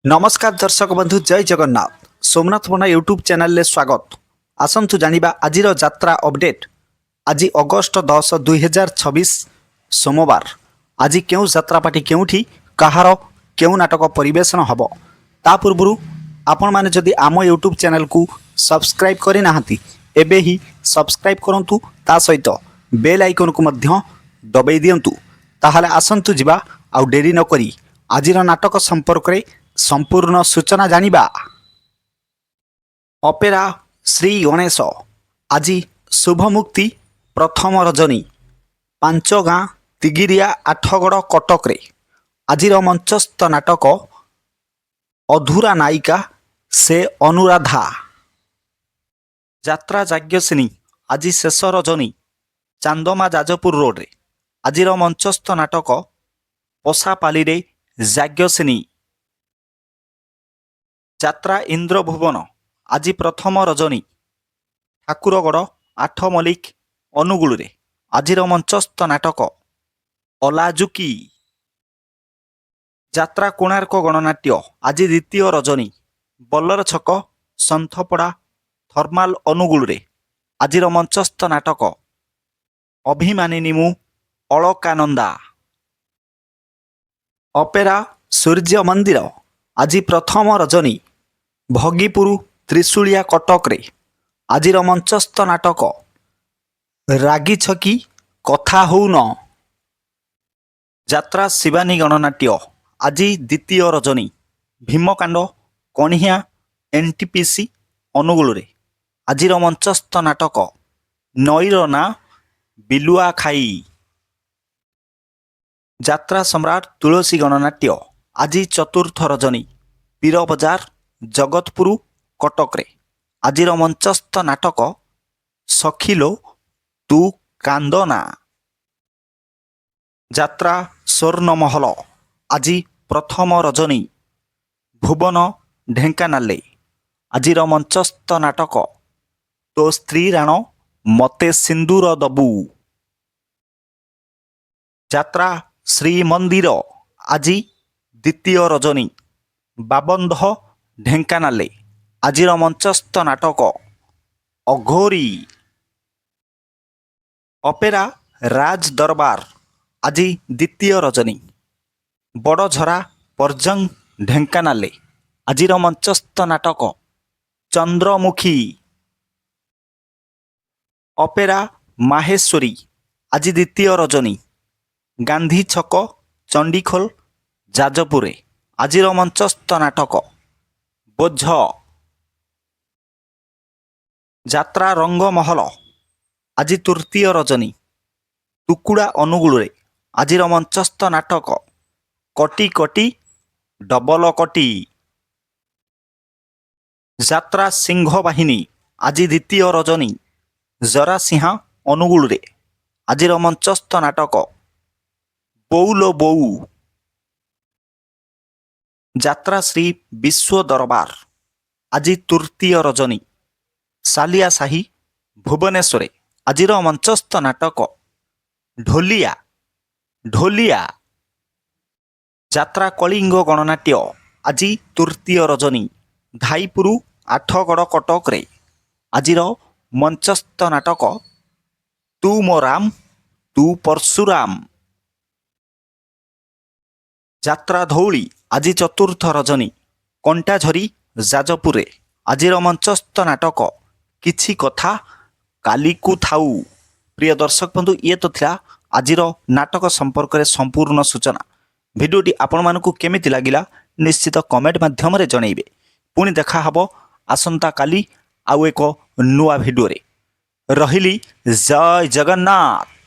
नमस्कार दर्शक बंधु जय जगन्नाथ सोमनाथ पण्डा यूट्यूब चैनल ले स्वागत। आसंतु जानिबा आजिर यात्रा अपडेट। आज अगस्ट 10 2026 सोमवार। आज केउ यात्रापाटी केउठी कहार केउ नाटक परिवेशन हब ता पूर्व आपण माने जदि आम यूट्यूब चैनल को सब्सक्राइब करि नाहंती एबे ही सब्सक्राइब करंतु ता सहित बेल आइकन को मध्य दबाई दियंतु। ताहाले आसंतु जिबा आउ डेरी न करी आजिर नाटक संपर्क रे संपूर्ण सूचना जानिबा। अपेरा श्री गणेश आज शुभ मुक्ति प्रथम रजनी पांच गाँ तिगिरिया आठगड़ कटक रे आजिर मंचस्थ नाटक अधूरा नायिका से अनुराधा। यात्रा जाग्यसिनी आज शेष रजनी चांदमा जाजपुर रोड रे आजिर मंचस्थ नाटक पशापाली रे जाग्यसिनी। यात्रा इंद्रभुवन आज प्रथम रजनी ठाकुरगढ़ आठ मल्लिक अनुगुल रे आजिर मंचस्थ नाटक अलाजुकी। यात्रा कोणार्क गणनाट्य आज द्वितीय रजनी बल्लर छक सन्थपड़ा थर्माल अनुगुल रे आजिर मंचस्थ नाटक अभिमानिनी मु अलकानंदा। अपेरा सूर्य मंदिर आज प्रथम रजनी भगीपुर त्रिशूलिया कटक रे आजिर मंचस्थ नाटक रागी छकी कथा होउन। यात्रा शिवानी गणनाट्य आज द्वितीय रजनी भीमकांड कणिया एनटीपीसी अनुगुल रे आजिर मंचस्थ नाटक नईर ना बिलुआ खाई। यात्रा सम्राट तुलसी गणनाट्य आज चतुर्थ रजनी पीर बजार जगतपुर कटक रे आजिर मंचस्थ नाटक सखिलो तू कांदना। यात्रा स्वर्णमहल आज प्रथम रजनी भुवन ढेंकानाले आजिर मंचस्थ नाटक तो स्त्री राण मते सिंदूर दबू। यात्रा श्रीमंदिर आज द्वितीय रजनी बाबंध ढेंकानाले आजिर मंचस्थ नाटक अघोरी। अपेरा राज दरबार आज द्वितीय रजनी बड़झरा पर्जंग ढेंकानाले आजिर मंचस्थ नाटक चंद्रमुखी। अपेरा माहेश्वरी आज द्वितीय रजनी गांधी छक चंडीखोल जाजपुरे आजिर मंचस्थ नाटक बोझ। यात्रा रंगमहल आज तृतीय रजनी टुकुड़ा अनुगुल रे आजिर मंचस्थ नाटक कटी कटी डबल कटी। यात्रा सिंह बाहिनी आज द्वितीय रजनी जरासिंहा अनुगुल रे आजिर मंचस्थ नाटक बौलो बऊ। यात्रा श्री विश्व दरबार आज तृतीय रजनी सालिया साही भुवनेश्वर आजिर मंचस्थ नाटक ढोलिया ढोलिया। यात्रा कलिंग गणनाट्य आज तृतीय रजनी धाईपुर आठगड़ कटक रे आजिर मंचस्थ नाटक तू मो राम तू परशुराम। यात्रा धौली आज चतुर्थ रजनी कंटाझरी जाजपुरे आजिर मंचस्थ नाटक किछि कथा काली को थाऊ। प्रिय दर्शक बंधु ये तो थिला आजिर नाटक संपर्क रे संपूर्ण सूचना। भिडियोटी आपण मानकु केमिति लागिला निश्चित कमेंट माध्यम रे जणैबे। पुणी देखा हबो आसंता काली आउ एको नुआ भिडियो रे। रहिली जय जगन्नाथ।